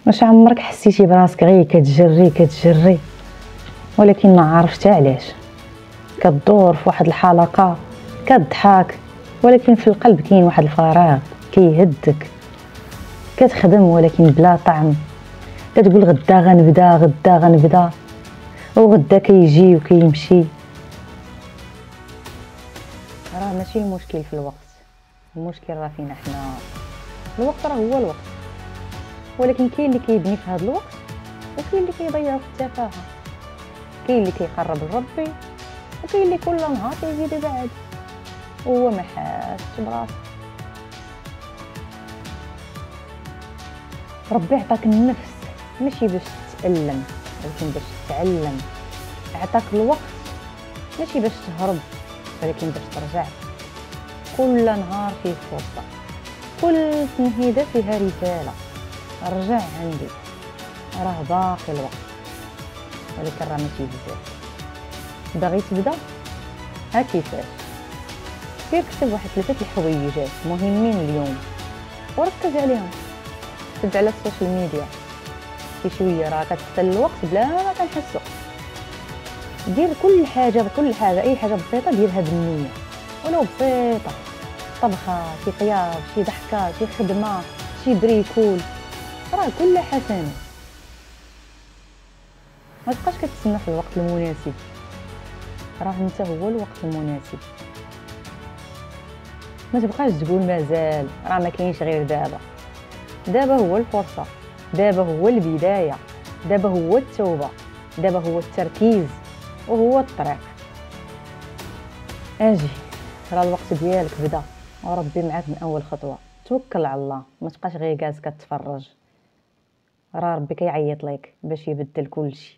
واش عمرك حسيتي براسك غير كتجري ولكن ما عرفتي علاش؟ كدور في واحد الحلقه كتضحك ولكن في القلب كاين واحد الفراغ كيهدك. كتخدم ولكن بلا طعم. كتقول غدا غنبدا وغدا كيجي وكيمشي. راه ماشي المشكل في الوقت، المشكل راه فينا حنا. الوقت راه هو الوقت، ولكن كاين اللي كيبني في هذا الوقت وكاين اللي كيضيع في التفاهه. كاين اللي كيقرب لربي وكاين اللي كل نهار كيزيد يبعد وهو ما حاسش براسو. ربي عطاك النفس ماشي باش تتألم ولكن باش تتعلم. عطاك الوقت ماشي باش تهرب ولكن باش ترجع. كل نهار فيه فرصة، كل تنهيدة فيها رسالة. رجع عندي، راه باقي الوقت ولكن راه ماشي بزاف. باغي تبدا؟ ها كيفاش. سير كتب واحد 3 الحويجات مهمين اليوم وركز عليهم. تبع على السوشيال ميديا شي شويه راه كتستل الوقت بلا ما كنحسو. دير كل حاجه اي حاجه بسيطه ديرها بالنيه ولو بسيطه. طبخه، شي طياب، شي ضحكه، شي خدمه، شي بريكول، راه كل حسنه. ما تبقاش كتسنى في الوقت المناسب، راه انت هو الوقت المناسب. ما تبقاش تقول مازال، راه ما كاينش غير دابا. دابا هو الفرصه، دابا هو البدايه، دابا هو التوبه، دابا هو التركيز وهو الطريق. اجي راه الوقت ديالك بدا وربي معاك من اول خطوه. توكل على الله، ما تبقاش غير جالس كتفرج. راه ربي كيعيط لك باش يبدل كل شيء.